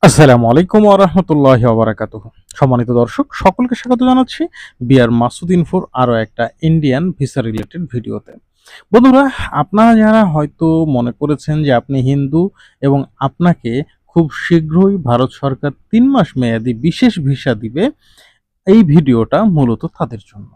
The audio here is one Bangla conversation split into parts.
আসসালামু আলাইকুম ওয়া রাহমাতুল্লাহি ওয়া বারাকাতুহু। সম্মানিত দর্শক, সকলকে স্বাগত জানাচ্ছি বিআর মাসুদ ইনফোর আরো একটা ইন্ডিয়ান ভিসা রিলেটেড ভিডিওতে। বন্ধুরা, আপনারা যারা হয়তো মনে করেছেন যে আপনি হিন্দু এবং আপনাকে খুব শীঘ্রই ভারত সরকার ৩ মাস মেয়াদি বিশেষ ভিসা দিবে, এই ভিডিওটা মূলত তাদের জন্য।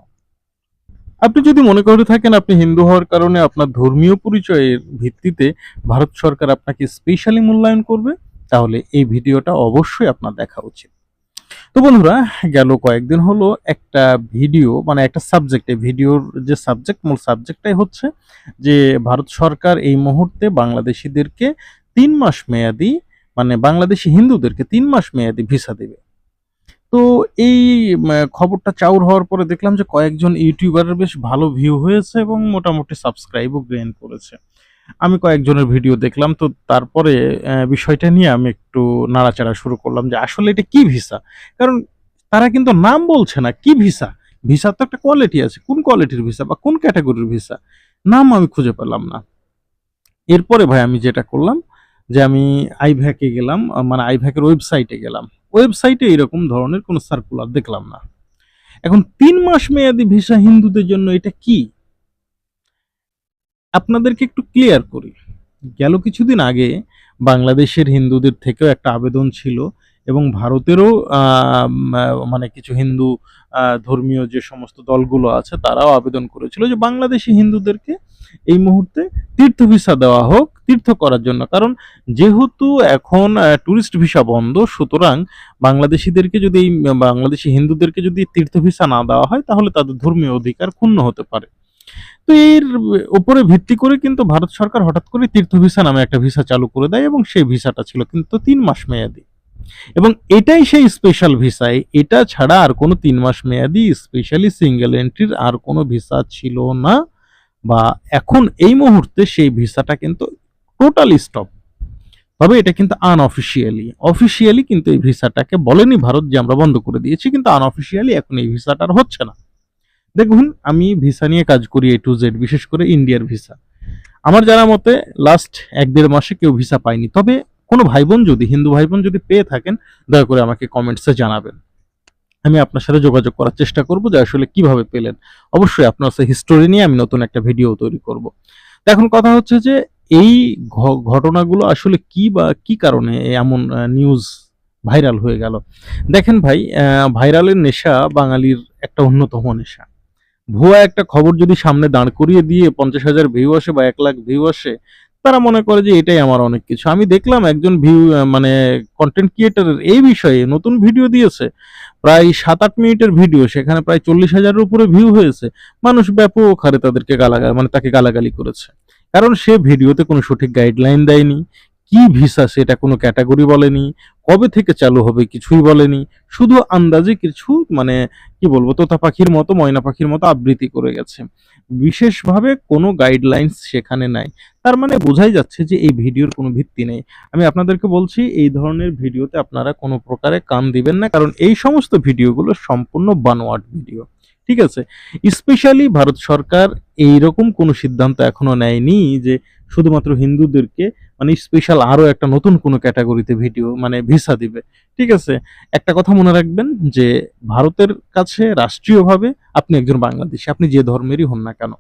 আপনি যদি মনে করে থাকেন আপনি হিন্দু হওয়ার কারণে আপনার ধর্মীয় পরিচয়ের ভিত্তিতে ভারত সরকার আপনাকে স্পেশালি মূল্যায়ন করবে, তাহলে এই ভিডিওটা অবশ্যই আপনার দেখা উচিত। তো বন্ধুরা, গেল কয়েকদিন হলো একটা ভিডিও মানে একটা সাবজেক্টে ভিডিওর যে সাবজেক্ট, মূল সাবজেক্টটাই হচ্ছে যে ভারত সরকার এই মুহূর্তে বাংলাদেশিদেরকে ৩ মাস মেয়াদি মানে বাংলাদেশি হিন্দুদেরকে ৩ মাস মেয়াদি ভিসা দেবে। তো এই খবরটা চাউর হওয়ার পরে দেখলাম যে কয়েকজন ইউটিউবারের বেশ ভালো ভিউ হয়েছে এবং মোটামুটি সাবস্ক্রাইবও গেইন করেছে। আমি কয়েকজনের ভিডিও দেখলাম, তো তারপরে বিষয়টা নিয়ে আমি একটু নাড়াচাড়া শুরু করলাম যে আসলে এটা কি ভিসা? কারণ তারা কিন্তু নাম বলছে না, কি ভিসা? ভিসার তো একটা কোয়ালিটি আছে। কোন কোয়ালিটির ভিসা বা কোন ক্যাটেগরির ভিসা? নাম আমি খুঁজে পেলাম না। এরপরে ভাই আমি যেটা করলাম যে আমি আইভ্যাকে গেলাম, মানে আইভ্যাকের ওয়েবসাইটে গেলাম। ওয়েবসাইটে এরকম ধরনের কোনো সার্কুলার দেখলাম না। এখন ৩ মাস মেয়াদি ভিসা হিন্দুদের জন্য এটা কি? আপনাদেরকে একটু ক্লিয়ার করি। গেল কিছুদিন আগে বাংলাদেশের হিন্দুদের থেকেও একটা আবেদন ছিল এবং ভারতেরও মানে কিছু হিন্দু ধর্মীয় যে সমস্ত দলগুলো আছে তারাও আবেদন করেছিল যে বাংলাদেশি হিন্দুদেরকে এই মুহূর্তে তীর্থ ভিসা দেওয়া হোক তীর্থ করার জন্য। কারণ যেহেতু এখন ট্যুরিস্ট ভিসা বন্ধ, সুতরাং বাংলাদেশিদেরকে যদি বাংলাদেশি হিন্দুদেরকে যদি তীর্থ ভিসা না দেওয়া হয় তাহলে তাদের ধর্মীয় অধিকার ক্ষুণ্ণ হতে পারে। তো এর উপরে ভিত্তি করে কিন্তু ভারত সরকার হঠাৎ করে তীর্থ ভিসা নামে একটা ভিসা চালু করে দেয় এবং সেই ভিসাটা ছিল কিন্তু ৩ মাস মেয়াদি। এবং এটাই সেই স্পেশাল ভিসা। এটা ছাড়া আর কোনো ৩ মাস মেয়াদি স্পেশালি সিঙ্গেল এন্ট্রির আর কোনো ভিসা ছিল না, বা এখন এই মুহূর্তে সেই ভিসাটা কিন্তু টোটালি স্টপ। তবে এটা কিন্তু আনঅফিসিয়ালি, অফিসিয়ালি কিন্তু এই ভিসাটাকে বলেনি ভারত যে আমরা বন্ধ করে দিয়েছি, কিন্তু আনঅফিসিয়ালি এখন এই ভিসাটা আর হচ্ছে না। দেখুন, আমি ভিসা নিয়ে কাজ করি A to Z, বিশেষ করে ইন্ডিয়ার ভিসা। আমার জানা মতে লাস্ট ১-১.৫ মাসে কেউ ভিসা পায়নি। তবে কোনো ভাই বোন যদি, হিন্দু ভাই বোন যদি পেয়ে থাকেন, দয়া করে আমাকে কমেন্টসে জানাবেন। আমি আপনার সাথে যোগাযোগ করার চেষ্টা করব যে আসলে কিভাবে পেলেন। অবশ্যই আপনার সেই হিস্টোরি নিয়ে আমি নতুন একটা ভিডিও তৈরি করব। তো এখন কথা হচ্ছে যে এই ঘটনাগুলো আসলে কি বা কি কারণে এমন নিউজ ভাইরাল হয়ে গেল। দেখেন ভাই, ভাইরালের নেশা বাঙালির একটা অন্যতম নেশা। ভুয়া একটা খবর যদি সামনে দাঁড় করিয়ে দিয়ে ৫০,০০০ ভিউ আসে বা ১ লাখ ভিউ আসে, তারা মনে করে যে এটাই আমার অনেক কিছু। আমি দেখলাম একজন মানে কনটেন্ট ক্রিয়েটরের এই বিষয়ে নতুন ভিডিও দিয়েছে। প্রায় ৭-৮ মিনিটের ভিডিও, সেখানে প্রায় ৪০,০০০-এর উপরে ভিউ হয়েছে। মানুষ ব্যাপক হারে তাদেরকে মানে তাকে গালাগালি করেছে। কারণ সে ভিডিওতে কোনো সঠিক গাইডলাইন দেয়নি। কি ভিসা সেটা কোনো ক্যাটাগরি বলেনি। কবে থেকে চালু হবে কিছুই বলেনি। শুধু আন্দাজে কিছু মানে কি বলবো, তোতা পাখির মতো ময়না পাখির মতো আবৃত্তি করে গেছে। বিশেষভাবে কোনো গাইডলাইনস সেখানে নাই। তার মানে বোঝাই যাচ্ছে যে এই ভিডিওর কোনো ভিত্তি নেই। আমি আপনাদেরকে বলছি এই ধরনের ভিডিওতে আপনারা কোনো প্রকারে কান দিবেন না, কারণ এই সমস্ত ভিডিওগুলো সম্পূর্ণ বানোয়াট ভিডিও। ঠিক আছে? স্পেশালি ভারত সরকার এইরকম কোনো সিদ্ধান্ত এখনো নেয়নি যে শুধুমাত্র হিন্দুদেরকে মানে স্পেশাল আরো একটা নতুন কোনো ক্যাটাগরিতে ভিডিও মানে ভিসা দিবে। ঠিক আছে? একটা কথা মনে রাখবেন যে ভারতের কাছে রাষ্ট্রীয়ভাবে আপনি একজন বাংলাদেশী, আপনি যে ধর্মেরই হন না কেন,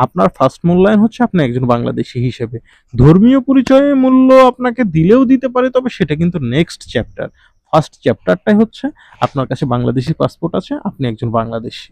আপনার ফার্স্ট মূল্যায়ন হচ্ছে আপনি একজন বাংলাদেশী হিসেবে। ধর্মীয় পরিচয়ে মূল্য আপনাকে দিলেও দিতে পারে, তবে সেটা কিন্তু নেক্সট চ্যাপ্টার। ফার্স্ট চ্যাপ্টারটাই হচ্ছে আপনার কাছে বাংলাদেশী পাসপোর্ট আছে, আপনি একজন বাংলাদেশী।